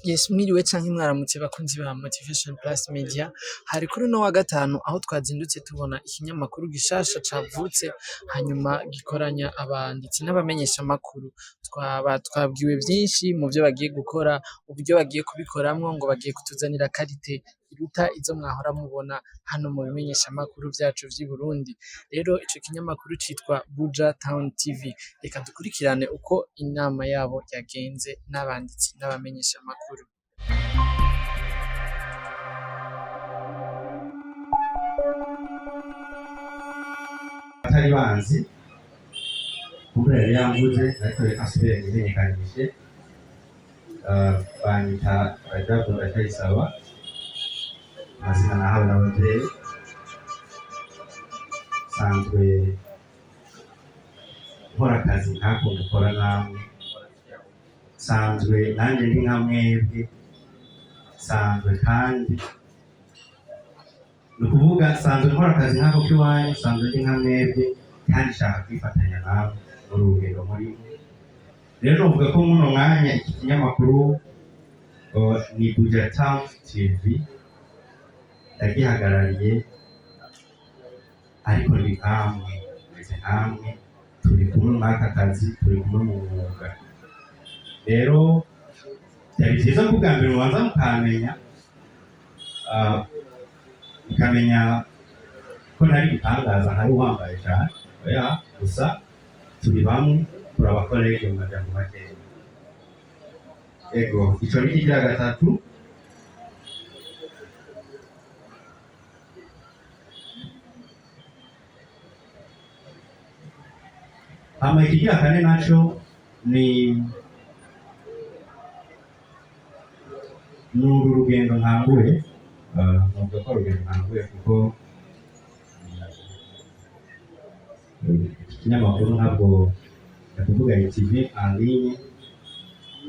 Yes, mwiriwe canke mwaramutse bakunzi ba Motivation Plus Media. Hari kuri no wa gatanu aho twazindutse tubona ikinyamakuru gishasha cavutse hanyuma gikoranya abanditsi n'abamenyesha makuru. Twabwiwe vyinshi mu byo bagiye gukora, uburyo bagiye kubikoramwo ngo bagiye kutuzanira karite iruta izo mwahora mubona hano mu bimenyesha makuru vyacu vy'i Burundi. Rero ico kinyamakuru citwa Buja Town TV. Reka dukurikirane uko inama yabo yagenze n'abanditsi n'abamenyesha makuru. Atari banzi kumbura yari yambuze ariko reka asubire yimenyekanishe. Banyita Rajabu Ndacayisaba, amazina nahawe n'abavyeyi. Sanzwe nkora akazi nkako mukora namwe, sanzwe nanjye ndi nka mwebwe, sanzwe kandi ni ukuvuga sanzwe nkora akazi nkako k'iwanyu, sanzwe ndi nka mwebwe kandi nshaka kwifatanya nawe muri urugendo murimo. Rero novuga ko muno mwanya iki kinyamakuru ni Buja Town TV ndagihagarariye, ariko ndi nkamwe, meze nkamwe, turi kumwe mw'aka kazi, turi kumwe mu mwuga. Rero byari byiza ko bwa mbere mubanza mukamenya ko ntari gutangaza ntari uwambaye cyane, oya, gusa turi bamwe, turi abakorege mu majambo makeya. Ego, ico ni ikigira gatatu. Hama ikigira kane naco ni uru rugendo ntanguye, nubwo ko urugendo ntanguye kuko iki kinyamakuru ntabwo ndakuvuga TV en ligne,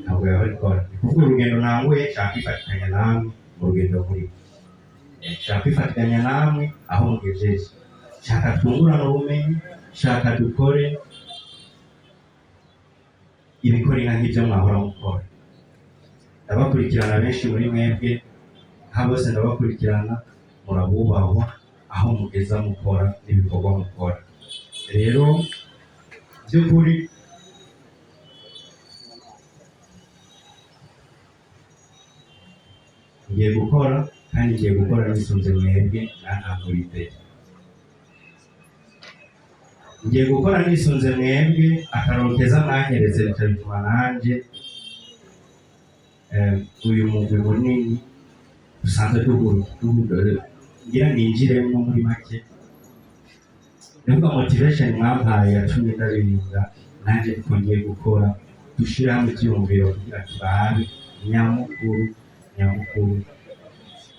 ntabwo yahora ikora. Ni kuvuga urugendo ntanguye nshaka kwifatikanya namwe mu rugendo muri, nshaka kwifatikanya namwe aho mugejeje, nshaka twungurane ubumenyi, nshaka dukore ibikorera nk'ibyo mwahora mukora. Ndabakurikirana benshi muri mwebwe, nka bose ndabakurikirana, murabubahwa aho mugeza mukora n'ibikorwa mukora. Rero by'ukuri ngiye gukora, kandi ngiye gukora nisunze mwebwe nantangura imbere. Ngiye gukora nisunze mwebwe, akaroro keza mwanyeretse bikabituma nanje uyu mugwi munini dusanzwe ngira ninjiremwo muri make. Ndavuga motivation mwampaye yatumye ndabirinda nanje niko ngiye gukora, dushire hamwe ivyiyumviro kugira turabe nyamukuru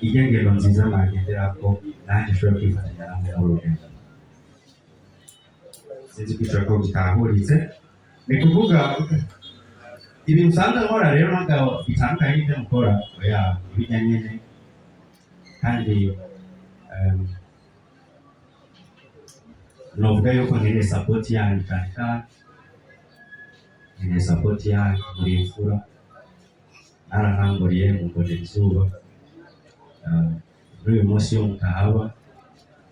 irya ngendo nziza mwagenderako nanje nshobora kwifatanya namwe mu rugendo. Sinzi ko ushobora ko bitahuritse. Ni kuvuga ibintu usanzwe nkora rero ntabwo bitandukanye n'ibyo mukora, oya, ibijya nyene. Kandi novuga yuko nkeneye support yanyu cyane cyane, nkeneye support yanyu, muri imfura, narantanguriye mukondera izuba. Muri uyu munsi yo mutahaba,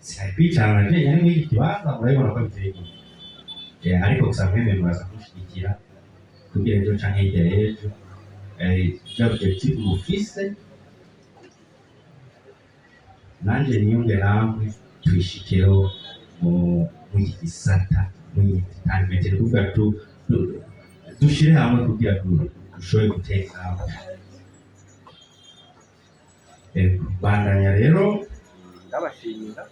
sinari kwicarana jenyine muri iki kibanza, murabibona ko biteye gute. Ariko gusa mwemeye muraza kunshyigikira kugira ejo canke hirya y'ejo ibyo objectif mufise nanje niyunge namwe twishikiro mu gisata, mwitangire kuvuga dushire hamwe kugira dushobore guteka hamwe. Bandanya rero ndabashimira.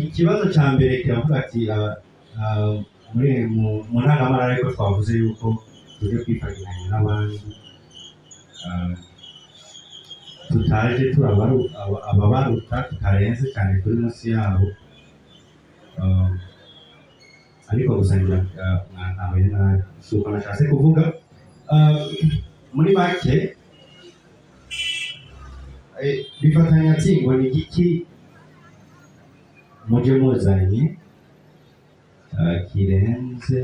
Ikibazo cya mbere kiravuga ati mu ntangamara ariko twavuze yuko tujye kwifatanya n'abandi, tutaje ababaruta, tutarenze cyane kuri munsi yabo. Ariko gusa ntawe nabi, si uko nashatse kuvuga. Muri make bifatanya ati ngo ni igiki muje muzanye kirenze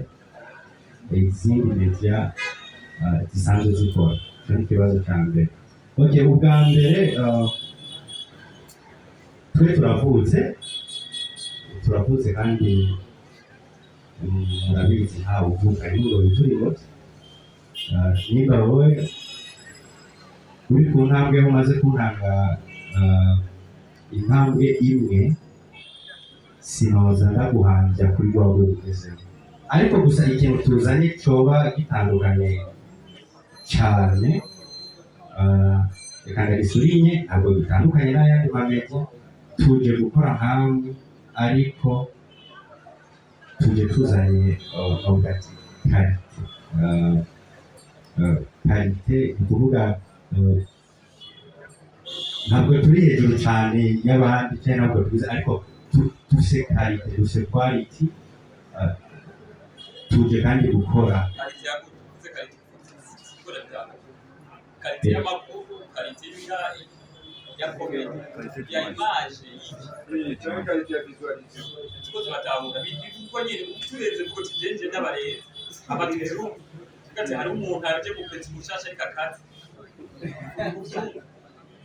izindi media zisanzwe zikora. Icyo ni ikibazo cya mbere. Okay, ubwa mbere twe turavutse kandi murabizi ntawe uvuka n'ubwo bituriho. Niba wowe uri ku ntambwe umaze kuntanga intambwe imwe, sinoza ndaguhambya kuri rwawe ugezeho, ariko gusa ikintu tuzanye cyoba gitandukanye cyane, reka ndagisurinye, ntabwo bitandukanye n'ayandi mamedia. Tuje gukora hamwe, ariko tuje tuzanye ugati karite, ni ukuvuga ntabwo turi hejuru cyane y'abandi cyane, ntabwo tuzi, ariko dufite karite, dufite quality. Tuje kandi gukora karite y'amakuru, karite ya komedi, ya image, cyangwa karite ya visualisation. Tuko turatahura bivuga nyine turenze kuko tugenje n'abarezi abakiriya kati hari umuntu araje gupeta umushasha ikakati.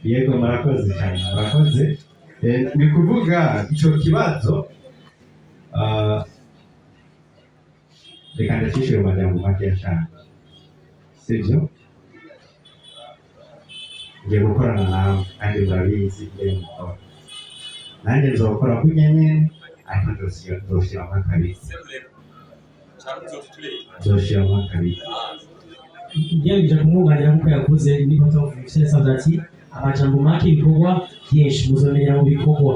Yego, murakoze cyane, murakoze. Ni kuvuga icyo kibazo, reka ndakishyura amajambo make cyane, sibyo? Ngiye gukorana nawe kandi murabizi ibyo mukora, nanjye nzokora ku nyene, ariko nzoshyiramo akabiri, nzoshyiramo akabiri. Ngiye kumwunganira nk'uko yavuze niba tuvuze neza ati amajambo make ibikorwa byinshi muzomenya mu bikorwa.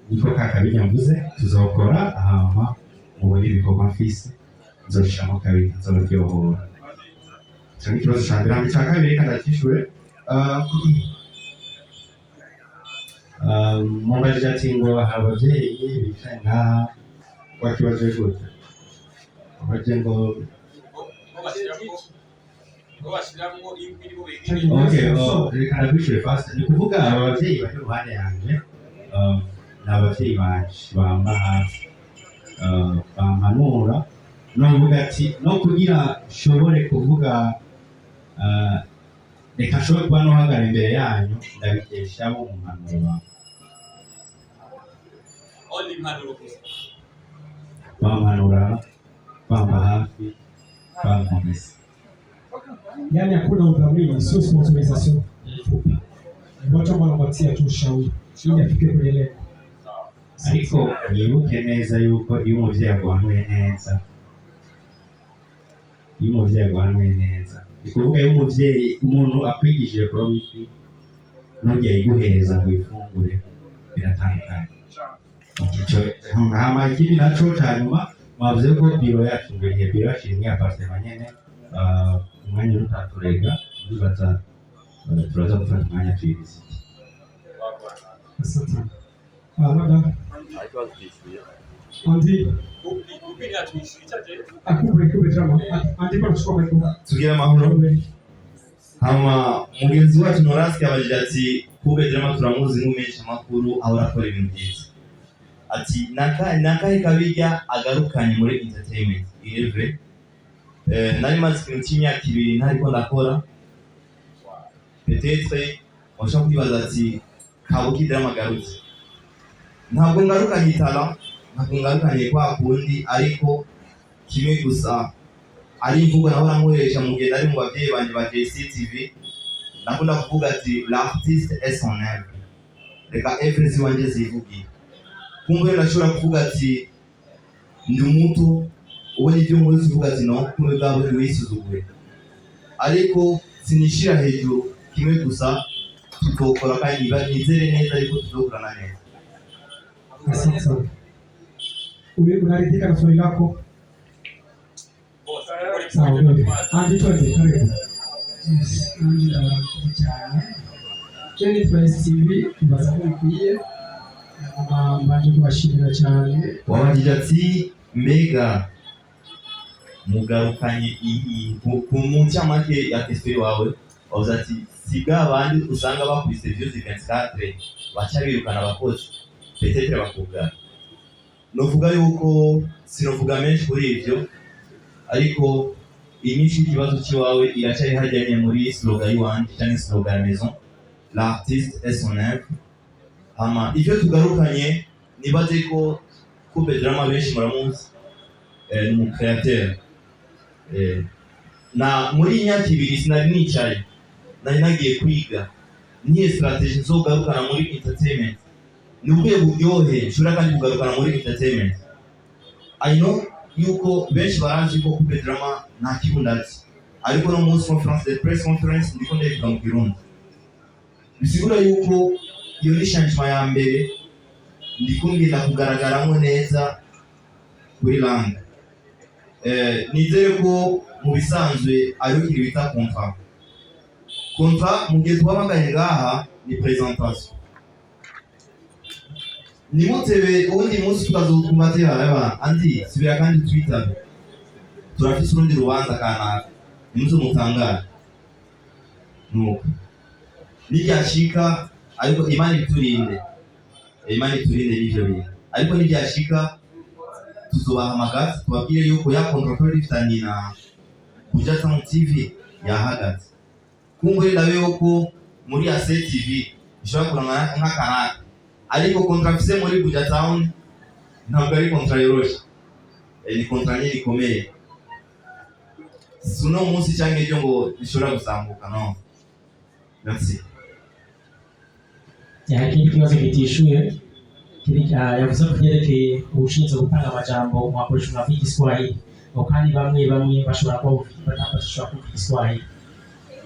Niko kakabiri mvuze, tuzokora ahama mubona ibikorwa mfise, nzoshyiramo kabiri, nzoryohora. Icyo ni ikibazo cya mbere. Icya kabiri reka ndakishyure. Mubajije ati ngo ababyeyi bicaye ngaha wakibaje gute? Baje ngo reka ndakwishyure fast. Ni kuvuga ababyeyi bari iruhande yanjye, ni ababyeyi banje bamba hafi, bampanura. Novuga ati no kugira nshobore kuvuga, reka nshobore kuba nuhagara imbere yanyu, ndabikesha abo mu mpanuro bampanura, bamba hafi, bamkomeza. Yani hakuna udhamini, sio sponsorization. Watu wanapatia tu ushauri ili afike kwenye lengo. Ariko nibuke neza yuko iyo umuvyeyi agwanuye neza, ni kuvuga iyo umuvyeyi, umuntu akwigishije promifi n'ujya yiguhereza ngo ifungure, biratandukanye. Hama ikindi naco ca nyuma, mwavuze ko biro yacu mbere, biro yacu imwe apartema nyene, umwanya utaturega, ndibaza turaza gufata umwanya tuyivisite. Asante. Madam. Andi. Tugira amahoro. Hama mugenzi wacu Norasi abajije ati kube drama turamuzi nk'umesha makuru ahora akora ibintu byiza. Ati nakahe kabijya agarukanye muri entertainment ireve. Nari maze ikintu cy'imyaka 2 ntariko ndakora. Peut-être washaka kwibaza ati kabuki drama garutse. Ntabwo ngarukanye talent, ntabwo ngarukanye kwa kundi, ariko kimwe gusa ari imvugo nahora nkoresha mu gihe nari mu babyeyi banje ba JCTV. Nakunda kuvuga ati l'artiste est son œuvre. Reka everything wanje zivugi. Kumbe nashobora kuvuga ati ndi umuto, ubonye ibyo muri zivuga ati no, kumbe bwabo wisuzugure. Ariko sinishira hejuru, kimwe gusa tukokora kandi nizere neza ariko tuzokorana neza. Asante. Unaridhika na swali lako? Sawa. Andi tuanze karibu. Andi cyane. Jenny Press TV tubaza ko bikwiye. Mbanje kubashimira cyane. Wabajije ati mbega mugarukanye iyi ku munsi amake ya testori wawe bavuze ati siga abandi usanga bakubise views 24 baca birukana abakozi peut-être bakugana. Novuga yuko sinovuga menshi kuri ivyo, ariko inyinshi y'ikibazo cy'iwawe iracyari hajyanye muri slogan y'uwanje cyangwa slogan ya maison, l'artiste est son œuvre. Hama ivyo tugarukanye nibaze ko Coupe Drama benshi muramuzi ni mu créateur na muri imyaka ibiri sinari nicaye, nari nagiye kwiga niye strategy nzogarukana muri entertainment, ni ubuye buryohe nshobora kandi kugarukana muri entertainment. I know yuko benshi barazi ko Coupe Drama nta kibundazi, ariko no munsi conference de press conference ndiko ndavuga mu Kirundi, bisigura yuko iyo ni changement ya mbere ndiko ngenda kugaragaramo neza kuri langue. Nizere ko mu bisanzwe ariyo kiri bita contrat mu gihe twabagaye ngaha ni presentation. Ni mutebe ubundi munsi tukazokumatera aba andi sibira kandi Twitter turafise urundi rubanza kanaka nimuze mutangara nuko niryashika, ariko Imana iturinde n'ivyo bintu, ariko niryashika tuzobahamagaza tubabwire yuko ya contract ifitanye na Buja Town TV yahagaze. Kumbure ndabe yuko muri Aset TV ishobora kurangana nk'akaraka, ariko contract se muri Buja Town ntabwo ari contract yoroshe, ni contract nyine ikomeye. Suno munsi cyangwa ibyo ngo bishobora gusambuka no. Merci. Yakindi kibazo kitishuye yavuze ko byerekeye ubushinzwe gutanga amajambo mu bakoresha mu Kiswahili, kandi bamwe bashobora kuba batashobora kuvuga Kiswahili.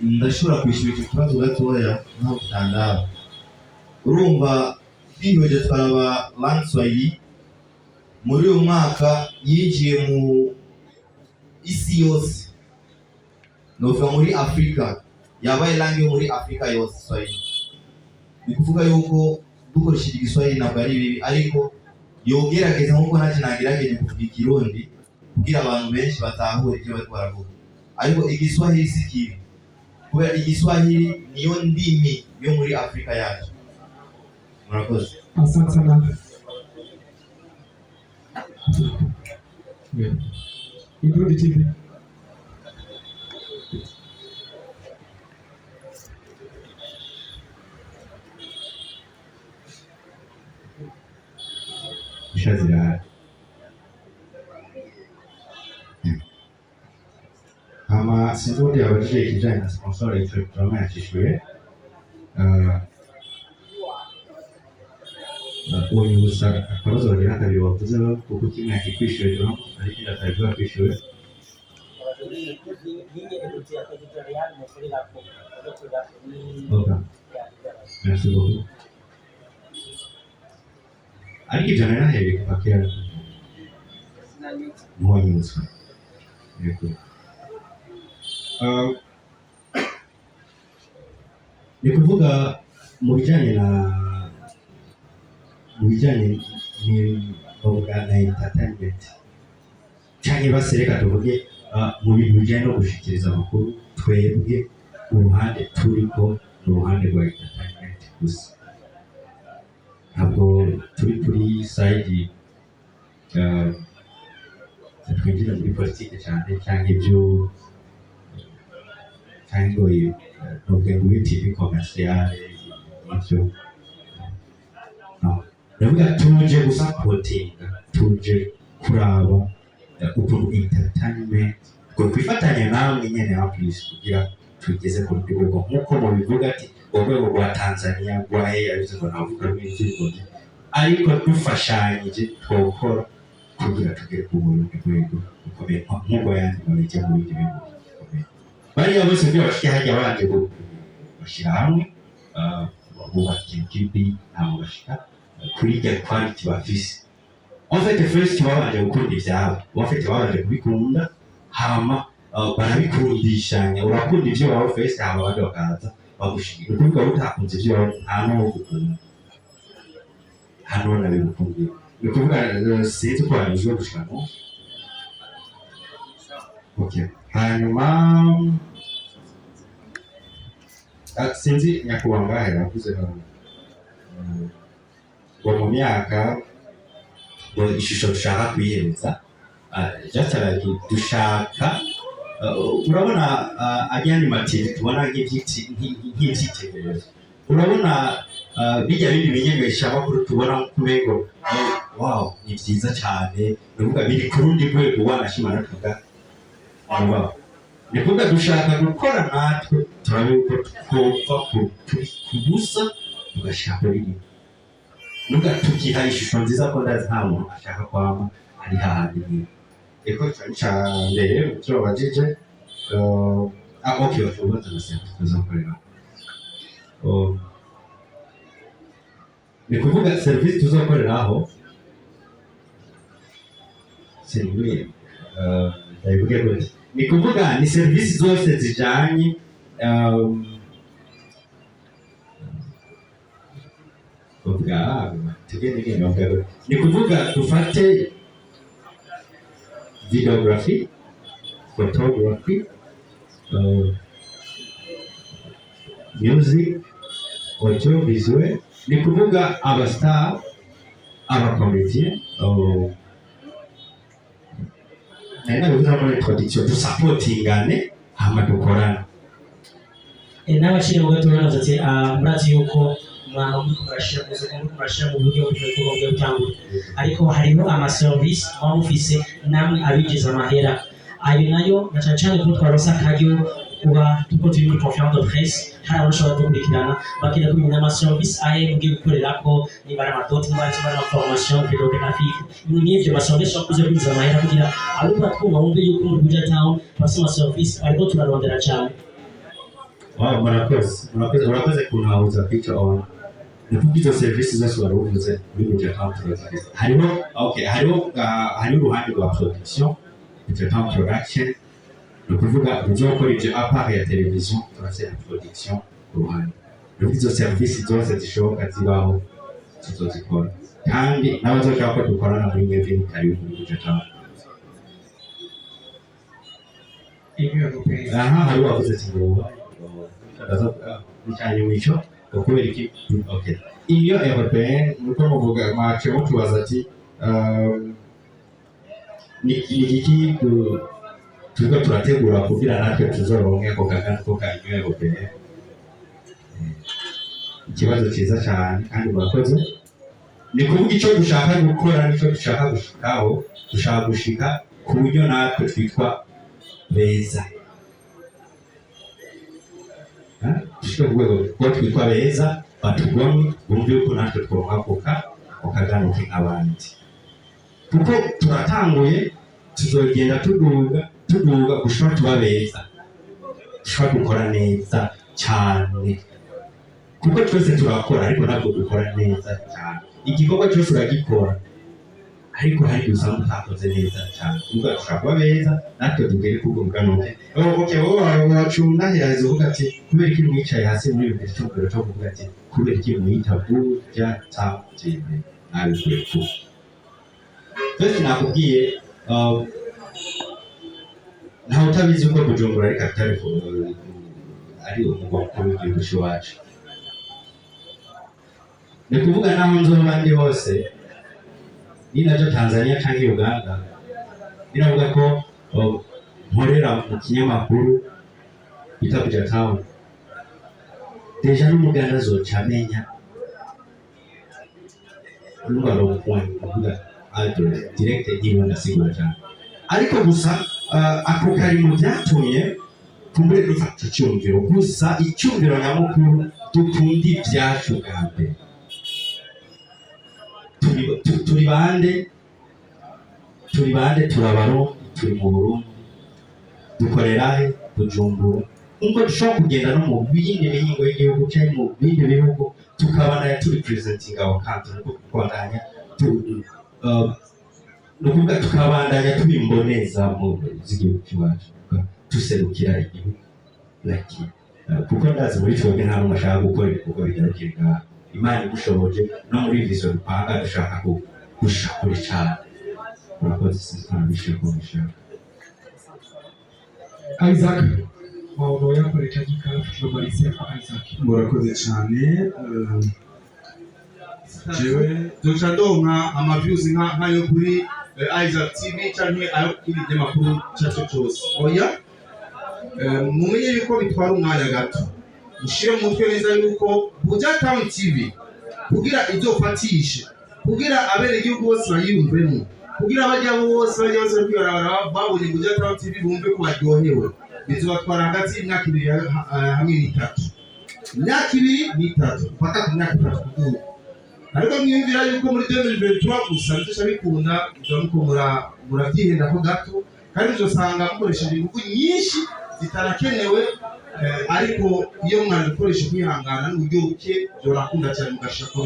Ndashobora kwishura icyo kibazo gatoya nko gutandara. Urumva bihoje twaraba Lanswahili muri uyu mwaka yinjiye mu isi yose, novuga muri Afrika, yabaye langue muri Afrika yose Swahili. Ni kuvuga yuko dukoresheje Igiswahili ntabwo ari bibi, ariko yogerageza nkuko nacyo nagerageje kuvuga Ikirundi kugira abantu benshi batahure ibyo bari baravuga, ariko Igiswahili si kibi kubera Igiswahili niyo ndimi yo muri Afrika yacu. Murakoze. Asante sana. Ibrudi TV. Shazira ama sinzodi abajije ikijanye na sponsor y'icyo drama yakishuye unyusa akabazo bagira kabiri wavuze kuko kimwe yakikwishuye drama ariko atarivuga kwishuye. Okay. Merci beaucoup. Ariko ibyo narahereye kuva kera muhonyuzwa. Yego. Ni kuvuga mu bijyanye na entertainment cyangwa basereka tuvuge mu bintu bijyanye no gushikiriza amakuru, twebwe uruhande turiko n'uruhande rwa entertainment gusa, ntabwo turi kuri side twinjira muri politiki cyane cyangwa ibyo cyangwa nubwo ngo TV commercial ibyo ndavuga tuje gusapotinga, tuje kuraba ukuntu entertainment ko kwifatanya namwe nyene ya please kugira tugeze ku rwego nk'uko mubivuga ati urwego rwa Tanzania rwahe yabize ngo navuga n'ikindi, ariko dufashanyije twokora kugira tugere ku rwego rukomeye nk'uko yandi babijya mu bindi bintu bikomeye. Bariya bose byo bafite hajya abanje bashyira hamwe bubaka ikipe ntabwo bashika kuri rya quality bafise. En fait first babanje gukunda ibyabo, bafite babanje kubikunda hama barabikundishanya, urakunda ibyo wawe first hama abandi bakaza bagushira kuko utakunze ibyo wawe nta n'uwo gukunda hano nabigukundiye. Ni ukuvuga sinzi ko wanyuzwe gushikamo. Okay, hanyuma sinzi nyakubahwa yavuze ngo mu myaka ngo ishusho dushaka kuyihereza just dushaka urabona animative tubona nk'ibyitegererezo urabona bijya bindi bimenyesha amakuru tubona nk'umego wow ni byiza cyane nuvuga biri ku rundi rwego wanashimana tuvuga wow ni kuvuga dushaka gukora natwe turabe uko twumva ku busa tugashaka biri nuga tukiha ishusho nziza ko ndazi nta muntu ashaka kwama ari hahandi nyine eko mbere mutyo bajije okay ushobora tuzakorera ni kuvuga serivisi tuzakoreraho ni kuvuga ni serivisi zose zijanye ni kuvuga dufate videography, photography, music, audio visual, ni kuvuga abastar, abakomedien, nabivuga muri production dusapotingane hama dukorana n'abakiri mu gato baraza ati murazi yuko umwana murashira mu buryo bw'ibikorwa butandukanye ariko hariho amaserivisi muba mufise namwe abigize amahera ayo nayo na cyane cyane kuko twaronse akaryo kuba tuko turi muri conference de presse hari abashobora gukurikirana bagira ko ibintu amaserivisi aye mugiye gukorerako niba ari amadoti niba ari formation pédagogique ibintu nk'ivyo amaserivisi bakuze kugiza amahera kugira abo batwumva bumve yuko mu Buja Town bafise amaserivisi ariko turarondera cyane. Wow, murakoze kuntahuza picture on izo serivisi zose waruvuze muri Buja Town turazigize hariho uruhande rwa production Buja Town production ni ukuvuga uburyo gukora ibyo apart ya televiziyo turashyira production ku ruhande rero izo serivisi zose zishoboka zibaho tuzozikora kandi n'abazoshaka ko dukorana muri mwebwe ni karibu muri Buja Town. Hari wavuze ati ngo cyane mico kubera iki okay iyo européen nuko muvuga mace mutubaza ati ni iki turiko turategura kugira natwe tuzoronke ko kagana ko ka iyo européen ikibazo cyiza cyane kandi murakoze ni kuvuga icyo dushaka gukora nicyo dushaka gushikaho dushaka gushika ku buryo natwe twitwa beza dushika ku rwego rwo twitwa beza batugomwe bumve yuko natwe twohaguka ukaganuke nk'abandi kuko turatanguye tuzogenda tuduga gushobora tuba beza dushobora gukora neza cyane kuko twese turakora ariko ntabwo dukora neza cyane igikorwa cyose uragikora ariko hari usanga utakoze neza cyane ubwo dushobora kuba beza natwe tugere kuganuke wowe wacunda hiraza uvuga ati kubera iki mwicaye hasi muri ibi bintu cy'ubwiro cyo kuvuga ati kubera iki mwita Buja Town TV nawe kwetu twese nakubwiye ntawe utabizi uko Bujumbura ari kapitale ari umugwa mukuru w'igihugu cy'iwacu ni kuvuga naho nzoba ndi hose ni nabyo Tanzania cyangwa Uganda biravuga ko nkorera mu kinyamakuru bita Buja Town deja n'umuganda zocamenya n'ubaro kuvuga direct niba ndasigura cyane ariko gusa ako kari mu byatumye kumbure dufata icyumviro gusa icyumviro nyamukuru dukunda ibyacu bwa mbere turi bande turabaro turi mu Burundi dukorera he Bujumbura nkuko dushobora kugenda no mu bindi bihingo y'igihugu cyangwa mu bindi bihugu tukabana turi presenting our country no kubandanya no kuvuga tukabandanya tubimboneza mu z'igihugu cyacu tuserukira igihugu laki kuko ndazi muri twebwe nta n'umwe ashaka gukora ibikorwa bigarukira Imana igushoboje no muri vizo dupanga dushaka gushakura cyane murakoze sinabishe ko bishaka Isaac maono yako yanahitajika, alafu tunamalizia kwa Isaac. murakoze cyane. Jewe duca ndonka amaviews nkayo kuri Isaac TV canke ayo kuri Demakuru cyaco cyose. Oya, mumenye yuko bitwara umwanya gato. Ushire mu mutwe neza yuko Buja Town TV kugira izofatishe, kugira abere igihugu bose bayiyumvemo, kugira abajya bose kwibarabara babonye Buja Town TV bumve ko baryohewe, bizobatwara hagati y'imyaka 2 hamwe n'itatu. Imyaka 2 n'itatu paka ku myaka 3 kuko ariko mwiyumvira yuko muri 2023 gusa ndetse bikunda muko murabyihenda ko gato, kandi uzosanga mukoresheje ingufu nyinshi zitarakenewe, ariko iyo mwana ukoresha kwihangana n'uburyo buke byorakunda cyane mugashaka ko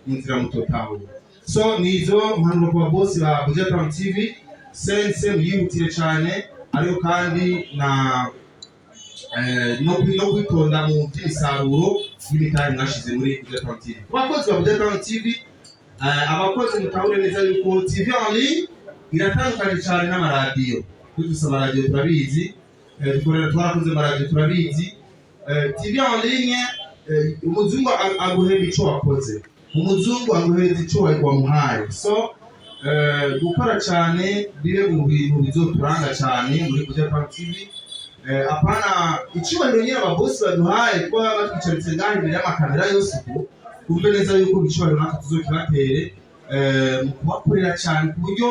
mu nzira mutotaho. So nizo mpanuro kwa boss ba Buja Town TV sense muyihutire cyane, ariko kandi na no kwitonda mu by'isaruro y'ibitari mwashize muri Buja Town TV. Abakozi ba Buja Town TV, abakozi mutahure neza yuko TV en ligne iratandukanye cyane n'amaradiyo. Dusaba radio turabizi, dukorera twarakoze amaradiyo turabizi. TV en ligne umuzungu aguhera icyo wakoze, umuzungu aguhera icyo wamuhaye. So gukora cyane bibe mu bintu bizoturanga cyane muri Buja Town TV. Apana icyubahiro nyine ababosi baduhaye kuba batwicaritse ngaho imbere y'amakamera yose uko kumbe neza yuko icyubahiro natwe tuzokibatere mu kubakorera cyane ku buryo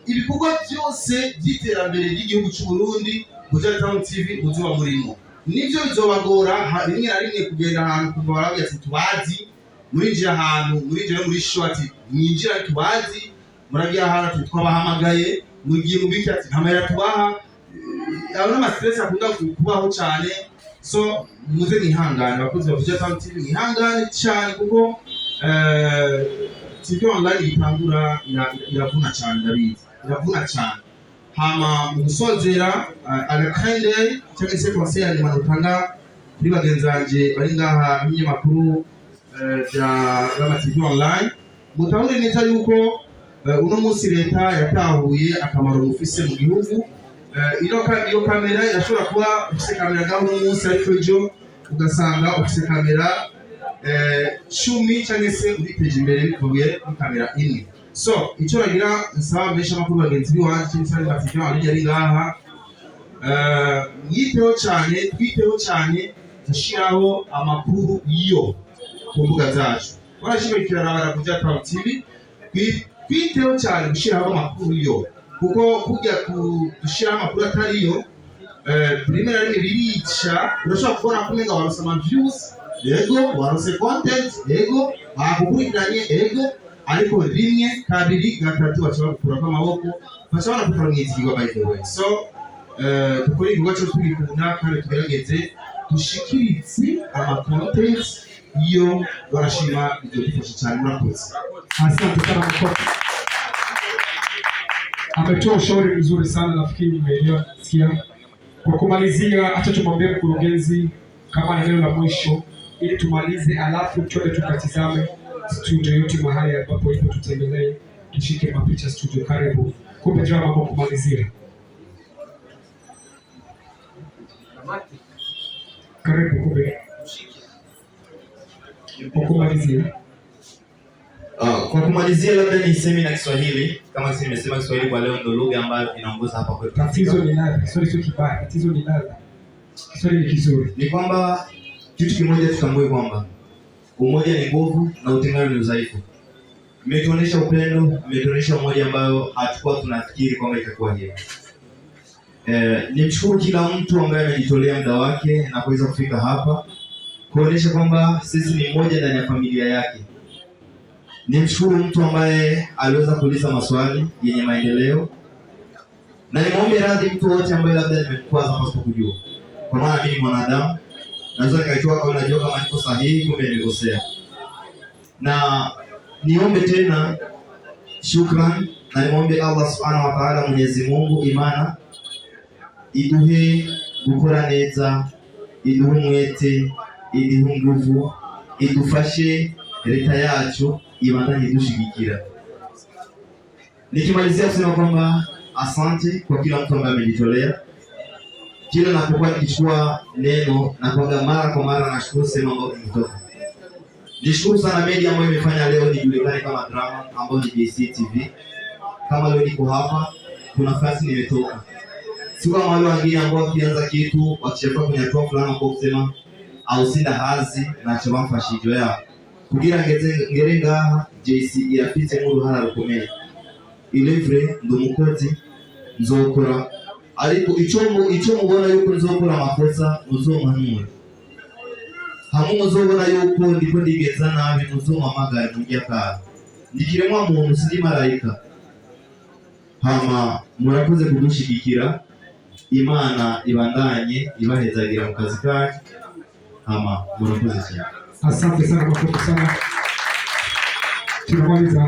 ibikorwa byose by'iterambere ry'igihugu cy'u Burundi Buja Town TV muzuba murimo. Nibyo bizobagora rimwe na rimwe kugenda ahantu kuva baravuga ati tubazi, murinjira ahantu murinjira muri shoti mwinjira tubazi, muragiye ahantu twabahamagaye mugiye mubiki ati ntamera tubaha. Abo nama stress akunda kubaho cyane. So muze nihangane abakozi ba Buja Town TV, nihangane cyane kuko TV online itangura iravuna cyane, ndabizi iravuna cyane. Hama musozera agakande cyangwa se conseil ya manutanga kuri bagenzi banje bari ngaha n'inyamakuru bya TV online. Mutahure neza yuko uno munsi leta yatahuye akamaro mufise mu gihugu. Iyo kamera irashobora kuba ufise kamera gaho umunsi, ariko ejo ugasanga ufise kamera 10 cyangwa se uriteje imbere bikubiye muri kamera imwe. So icyo ragira nsaba mesha makuru bagenzi biwanje cy'isari bafite ari ngaha, twiteho cyane dushiraho amakuru iyo ku mbuga zacu. Barashimikira na Buja Town TV, twiteho cyane gushiraho amakuru iyo, kuko kujya dushiraho amakuru atariyo rimwe na rimwe birica. Urashobora kubona kumenga warose ama views, yego warose content, yego bakukurikiranye, yego, ariko rimwe kabiri gatatu bashobora gukuramo amaboko, bashobora kutamwizigwa by the way. So tukora ibigo cyo tubikunda kandi tugerageze dushikirize ama content iyo barashima ibyo bifasha cyane. Murakoze, Asante sana mkopo. Ametoa ushauri mzuri sana, nafikiri umeelewa. Sikia, kwa kumalizia, acha tumwambie mkurugenzi kama neno la mwisho ili tumalize, alafu tuende tukatizame studio yote mahali ambapo ipo, tutembelee, tushike mapicha studio. Karibu kumbe drama kwa kumalizia. Karibu kumbe kwa kumalizia. Kwa kumalizia labda niseme na Kiswahili, kama sisi nimesema Kiswahili kwa leo ndio lugha ambayo inaongoza hapa kwetu. Tatizo ni nani? Kiswahili sio kibaya, tatizo ni nani? Kiswahili ni kizuri. Ni kwamba kitu kimoja tutambue kwamba umoja ni nguvu na utengano ni udhaifu. Imetuonesha upendo, imetuonesha umoja ambayo hatakuwa tunafikiri kwamba itakuwa hivi. Nimshukuru kila mtu ambaye amejitolea muda wake na kuweza kufika hapa kuonesha kwamba sisi ni mmoja ndani ya familia yake. Nimshukuru mtu ambaye aliweza kuuliza maswali yenye maendeleo, na nimwombe radhi mtu wote ambaye labda nimekwaza pasipo kujua, kwa maana mimi mwanadamu naweza nikaitoa kama najua kama niko sahihi kumbe nimekosea. Na niombe tena shukran, na nimwombe Allah subhanahu wa ta'ala, Mwenyezi Mungu Imana iduhe gukora neza, iduhe umwete, iduhe nguvu, idufashe leta yacu ibandanye dushigikira. Nikimalizia kusema kwamba asante kwa kila mtu ambaye amejitolea. kila napokuwa nikichukua neno na kwa mara kwa mara nashukuru sema ambao nimetoka. Nishukuru sana media ambayo imefanya leo nijulikane kama drama ambayo ni JC TV. Kama leo niko hapa kuna nafasi nimetoka. Sio kama wale wengine ambao wakianza kitu wakichafua kwenye hatua fulani kwa kusema au sinda hazi na chama fashijo ya. Kugira ngerenga JC irafite mu ruhara rukomeye. Ilevre ndumukozi nzokora ariko icyo mubona yuko nzokora amakosa muzomanura. Hamwe muzobona yuko ndiko ndigeza nabi muzompamagara mujya ka. Ndikiremwa muntu sindi marayika. Hama murakoze kudushigikira. Imana ibandanye ibahezagira mu kazi kanyu. Hama murakoze cyane. Asante sana kwa sana. Tunamaliza.